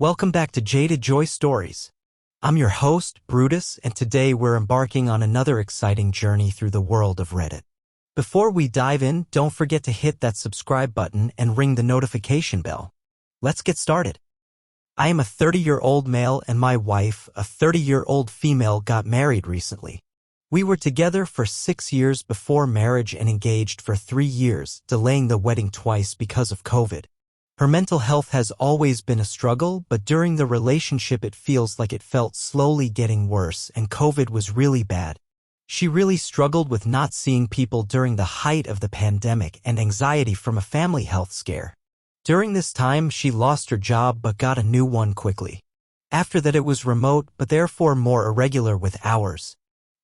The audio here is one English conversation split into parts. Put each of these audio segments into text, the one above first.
Welcome back to Jaded Joy Stories. I'm your host, Brutus, and today we're embarking on another exciting journey through the world of Reddit. Before we dive in, don't forget to hit that subscribe button and ring the notification bell. Let's get started. I am a 30-year-old male and my wife, a 30-year-old female, got married recently. We were together for 6 years before marriage and engaged for 3 years, delaying the wedding twice because of COVID. Her mental health has always been a struggle, but during the relationship it feels like it felt slowly getting worse and COVID was really bad. She really struggled with not seeing people during the height of the pandemic and anxiety from a family health scare. During this time, she lost her job but got a new one quickly. After that it was remote but therefore more irregular with hours.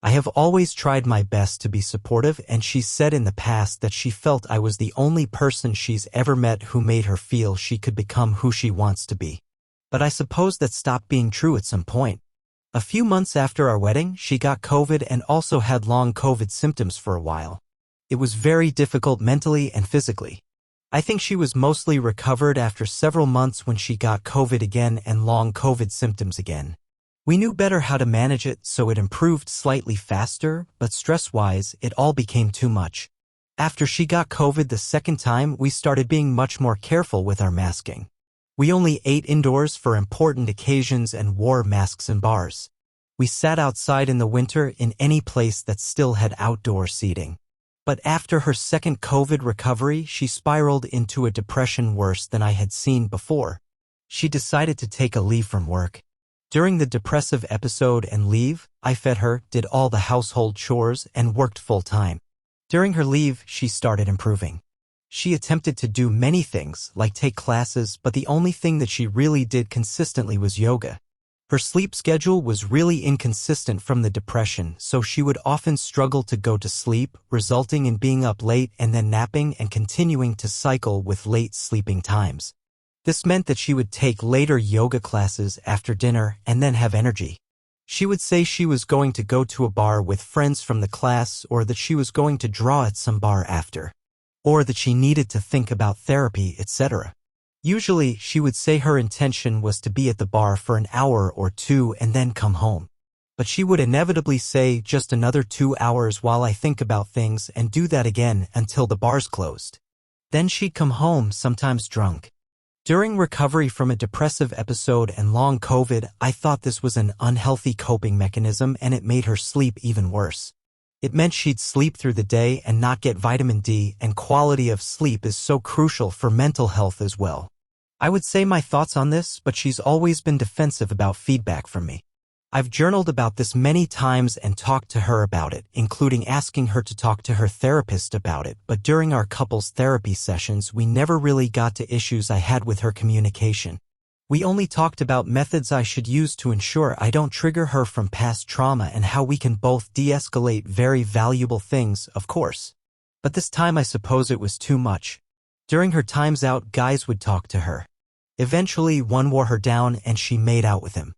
I have always tried my best to be supportive, and she said in the past that she felt I was the only person she's ever met who made her feel she could become who she wants to be. But I suppose that stopped being true at some point. A few months after our wedding, she got COVID and also had long COVID symptoms for a while. It was very difficult mentally and physically. I think she was mostly recovered after several months when she got COVID again and long COVID symptoms again. We knew better how to manage it, so it improved slightly faster, but stress-wise, it all became too much. After she got COVID the second time, we started being much more careful with our masking. We only ate indoors for important occasions and wore masks in bars. We sat outside in the winter in any place that still had outdoor seating. But after her second COVID recovery, she spiraled into a depression worse than I had seen before. She decided to take a leave from work. During the depressive episode and leave, I fed her, did all the household chores, and worked full-time. During her leave, she started improving. She attempted to do many things, like take classes, but the only thing that she really did consistently was yoga. Her sleep schedule was really inconsistent from the depression, so she would often struggle to go to sleep, resulting in being up late and then napping and continuing to cycle with late sleeping times. This meant that she would take later yoga classes after dinner and then have energy. She would say she was going to go to a bar with friends from the class, or that she was going to draw at some bar after, or that she needed to think about therapy, etc. Usually, she would say her intention was to be at the bar for an hour or two and then come home. But she would inevitably say just another 2 hours while I think about things, and do that again until the bars closed. Then she'd come home, sometimes drunk. During recovery from a depressive episode and long COVID, I thought this was an unhealthy coping mechanism, and it made her sleep even worse. It meant she'd sleep through the day and not get vitamin D, and quality of sleep is so crucial for mental health as well. I would say my thoughts on this, but she's always been defensive about feedback from me. I've journaled about this many times and talked to her about it, including asking her to talk to her therapist about it, but during our couples therapy sessions we never really got to issues I had with her communication. We only talked about methods I should use to ensure I don't trigger her from past trauma and how we can both de-escalate very valuable things, of course. But this time I suppose it was too much. During her times out, guys would talk to her. Eventually one wore her down and she made out with him.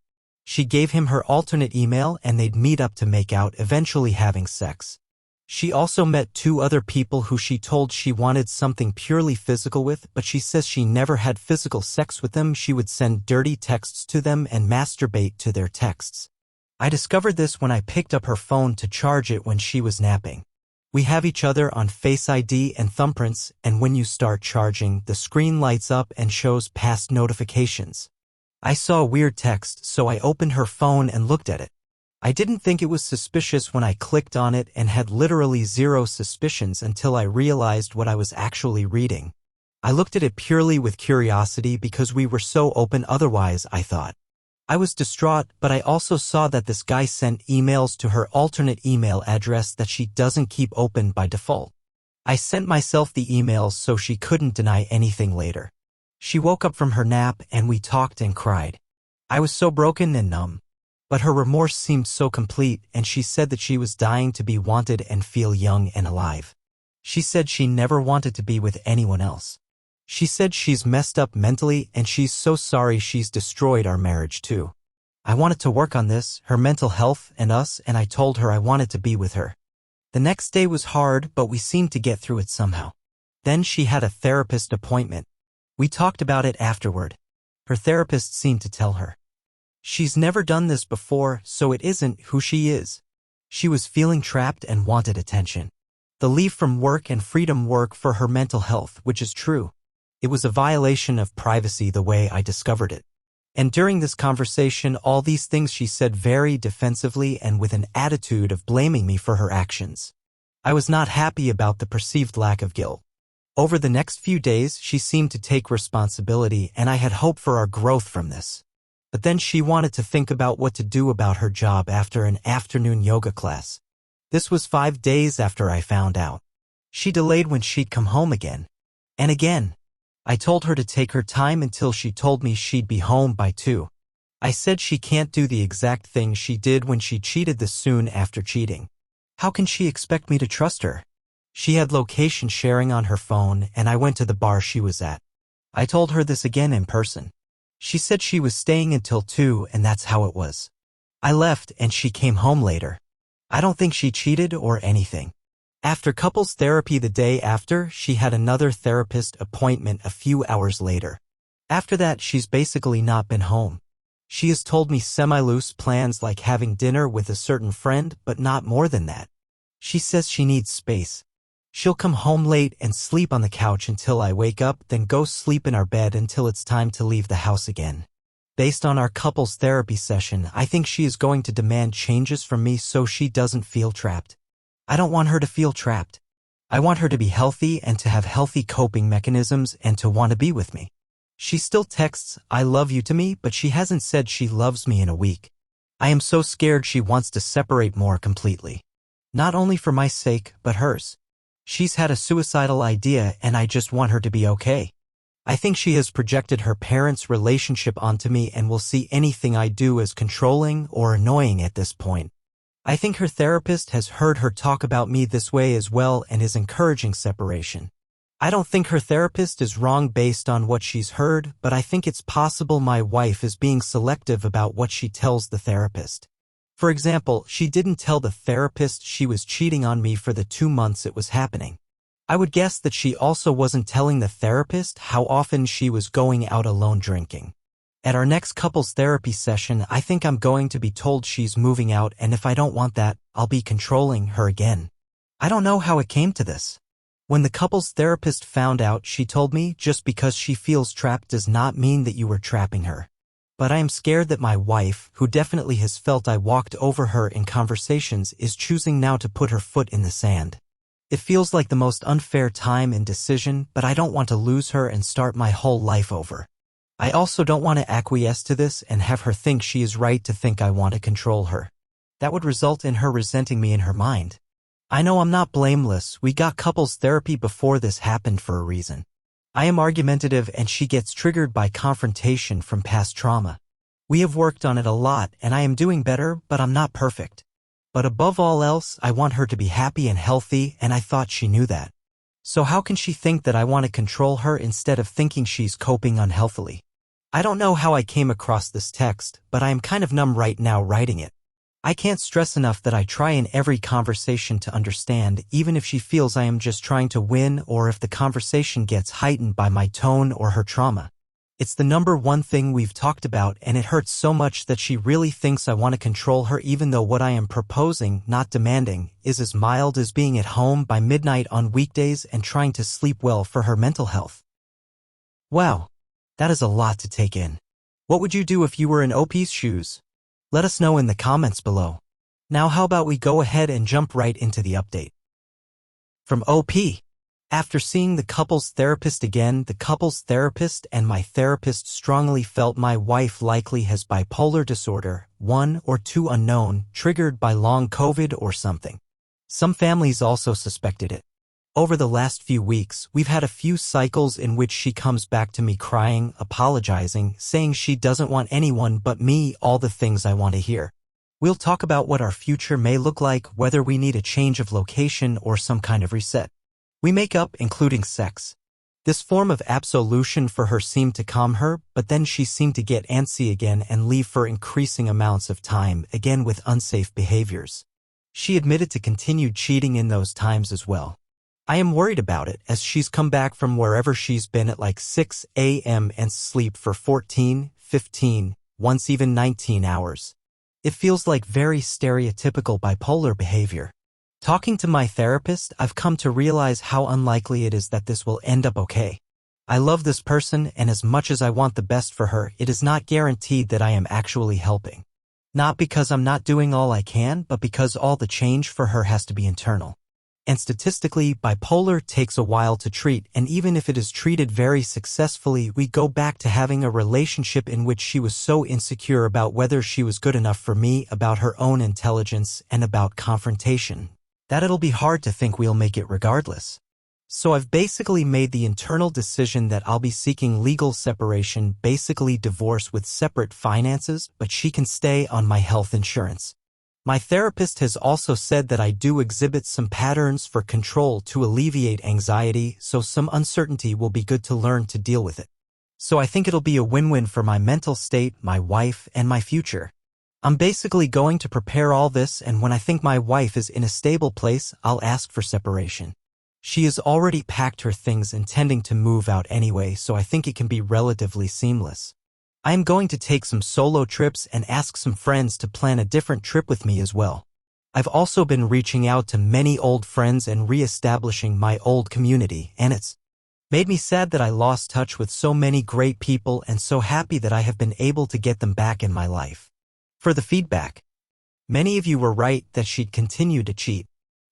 She gave him her alternate email and they'd meet up to make out, eventually having sex. She also met 2 other people who she told she wanted something purely physical with, but she says she never had physical sex with them. She would send dirty texts to them and masturbate to their texts. I discovered this when I picked up her phone to charge it when she was napping. We have each other on Face ID and thumbprints, and when you start charging, the screen lights up and shows past notifications. I saw a weird text, so I opened her phone and looked at it. I didn't think it was suspicious when I clicked on it and had literally zero suspicions until I realized what I was actually reading. I looked at it purely with curiosity because we were so open otherwise, I thought. I was distraught, but I also saw that this guy sent emails to her alternate email address that she doesn't keep open by default. I sent myself the emails so she couldn't deny anything later. She woke up from her nap and we talked and cried. I was so broken and numb. But her remorse seemed so complete, and she said that she was dying to be wanted and feel young and alive. She said she never wanted to be with anyone else. She said she's messed up mentally and she's so sorry she's destroyed our marriage too. I wanted to work on this, her mental health and us, and I told her I wanted to be with her. The next day was hard, but we seemed to get through it somehow. Then she had a therapist appointment. We talked about it afterward. Her therapist seemed to tell her. She's never done this before, so it isn't who she is. She was feeling trapped and wanted attention. The leave from work and freedom work for her mental health, which is true. It was a violation of privacy the way I discovered it. And during this conversation, all these things she said very defensively and with an attitude of blaming me for her actions. I was not happy about the perceived lack of guilt. Over the next few days, she seemed to take responsibility, and I had hope for our growth from this. But then she wanted to think about what to do about her job after an afternoon yoga class. This was 5 days after I found out. She delayed when she'd come home again. And again. I told her to take her time until she told me she'd be home by 2. I said she can't do the exact thing she did when she cheated this soon after cheating. How can she expect me to trust her? She had location sharing on her phone, and I went to the bar she was at. I told her this again in person. She said she was staying until 2, and that's how it was. I left, and she came home later. I don't think she cheated or anything. After couples therapy the day after, she had another therapist appointment a few hours later. After that, she's basically not been home. She has told me semi-loose plans like having dinner with a certain friend, but not more than that. She says she needs space. She'll come home late and sleep on the couch until I wake up, then go sleep in our bed until it's time to leave the house again. Based on our couples therapy session, I think she is going to demand changes from me so she doesn't feel trapped. I don't want her to feel trapped. I want her to be healthy and to have healthy coping mechanisms and to want to be with me. She still texts, "I love you" to me, but she hasn't said she loves me in a week. I am so scared she wants to separate more completely. Not only for my sake, but hers. She's had a suicidal idea, and I just want her to be okay. I think she has projected her parents' relationship onto me and will see anything I do as controlling or annoying at this point. I think her therapist has heard her talk about me this way as well and is encouraging separation. I don't think her therapist is wrong based on what she's heard, but I think it's possible my wife is being selective about what she tells the therapist. For example, she didn't tell the therapist she was cheating on me for the 2 months it was happening. I would guess that she also wasn't telling the therapist how often she was going out alone drinking. At our next couples therapy session, I think I'm going to be told she's moving out, and if I don't want that, I'll be controlling her again. I don't know how it came to this. When the couples therapist found out, she told me just because she feels trapped does not mean that you were trapping her. But I am scared that my wife, who definitely has felt I walked over her in conversations, is choosing now to put her foot in the sand. It feels like the most unfair time and decision, but I don't want to lose her and start my whole life over. I also don't want to acquiesce to this and have her think she is right to think I want to control her. That would result in her resenting me in her mind. I know I'm not blameless. We got couples therapy before this happened for a reason. I am argumentative and she gets triggered by confrontation from past trauma. We have worked on it a lot and I am doing better, but I'm not perfect. But above all else, I want her to be happy and healthy, and I thought she knew that. So how can she think that I want to control her instead of thinking she's coping unhealthily? I don't know how I came across this text, but I am kind of numb right now writing it. I can't stress enough that I try in every conversation to understand, even if she feels I am just trying to win or if the conversation gets heightened by my tone or her trauma. It's the number one thing we've talked about, and it hurts so much that she really thinks I want to control her even though what I am proposing, not demanding, is as mild as being at home by midnight on weekdays and trying to sleep well for her mental health. Wow. That is a lot to take in. What would you do if you were in OP's shoes? Let us know in the comments below. Now how about we go ahead and jump right into the update. From OP. After seeing the couples therapist again, the couples therapist and my therapist strongly felt my wife likely has bipolar disorder, 1 or 2 unknown, triggered by long COVID or something. Some families also suspected it. Over the last few weeks, we've had a few cycles in which she comes back to me crying, apologizing, saying she doesn't want anyone but me, all the things I want to hear. We'll talk about what our future may look like, whether we need a change of location or some kind of reset. We make up, including sex. This form of absolution for her seemed to calm her, but then she seemed to get antsy again and leave for increasing amounts of time, again with unsafe behaviors. She admitted to continued cheating in those times as well. I am worried about it as she's come back from wherever she's been at like 6 a.m. and sleep for 14, 15, once even 19 hours. It feels like very stereotypical bipolar behavior. Talking to my therapist, I've come to realize how unlikely it is that this will end up okay. I love this person, and as much as I want the best for her, it is not guaranteed that I am actually helping. Not because I'm not doing all I can, but because all the change for her has to be internal. And statistically, bipolar takes a while to treat, and even if it is treated very successfully, we go back to having a relationship in which she was so insecure about whether she was good enough for me, about her own intelligence, and about confrontation, that it'll be hard to think we'll make it regardless. So I've basically made the internal decision that I'll be seeking legal separation, basically divorce with separate finances, but she can stay on my health insurance. My therapist has also said that I do exhibit some patterns for control to alleviate anxiety, so some uncertainty will be good to learn to deal with it. So I think it'll be a win-win for my mental state, my wife, and my future. I'm basically going to prepare all this, and when I think my wife is in a stable place, I'll ask for separation. She has already packed her things intending to move out anyway, so I think it can be relatively seamless. I am going to take some solo trips and ask some friends to plan a different trip with me as well. I've also been reaching out to many old friends and re-establishing my old community, and it's made me sad that I lost touch with so many great people and so happy that I have been able to get them back in my life. For the feedback, many of you were right that she'd continue to cheat.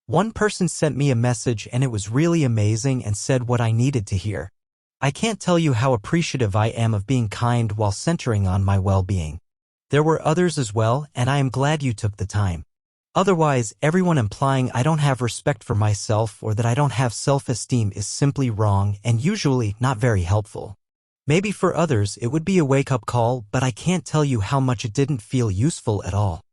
One person sent me a message and it was really amazing and said what I needed to hear. I can't tell you how appreciative I am of being kind while centering on my well-being. There were others as well, and I am glad you took the time. Otherwise, everyone implying I don't have respect for myself or that I don't have self-esteem is simply wrong and usually not very helpful. Maybe for others it would be a wake-up call, but I can't tell you how much it didn't feel useful at all.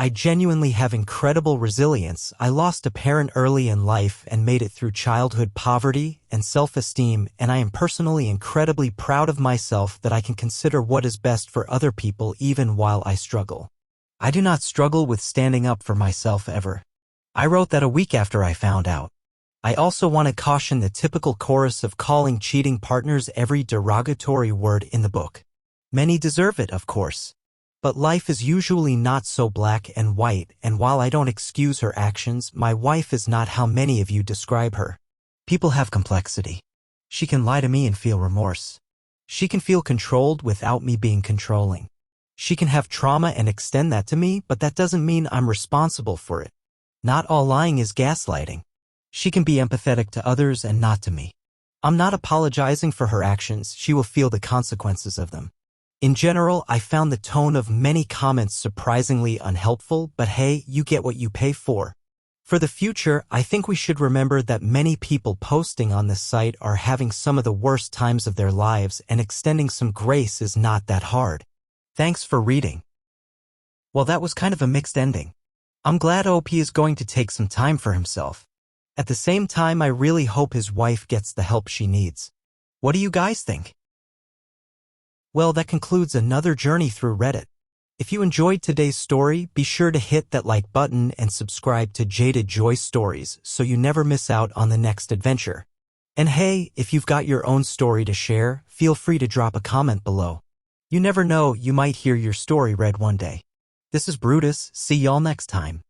I genuinely have incredible resilience. I lost a parent early in life and made it through childhood poverty and self-esteem, and I am personally incredibly proud of myself that I can consider what is best for other people even while I struggle. I do not struggle with standing up for myself ever. I wrote that a week after I found out. I also want to caution the typical chorus of calling cheating partners every derogatory word in the book. Many deserve it, of course. But life is usually not so black and white, and while I don't excuse her actions, my wife is not how many of you describe her. People have complexity. She can lie to me and feel remorse. She can feel controlled without me being controlling. She can have trauma and extend that to me, but that doesn't mean I'm responsible for it. Not all lying is gaslighting. She can be empathetic to others and not to me. I'm not apologizing for her actions. She will feel the consequences of them. In general, I found the tone of many comments surprisingly unhelpful, but hey, you get what you pay for. For the future, I think we should remember that many people posting on this site are having some of the worst times of their lives, and extending some grace is not that hard. Thanks for reading. Well, that was kind of a mixed ending. I'm glad OP is going to take some time for himself. At the same time, I really hope his wife gets the help she needs. What do you guys think? Well, that concludes another journey through Reddit. If you enjoyed today's story, be sure to hit that like button and subscribe to JadedJoyStories so you never miss out on the next adventure. And hey, if you've got your own story to share, feel free to drop a comment below. You never know, you might hear your story read one day. This is Brutus. See y'all next time.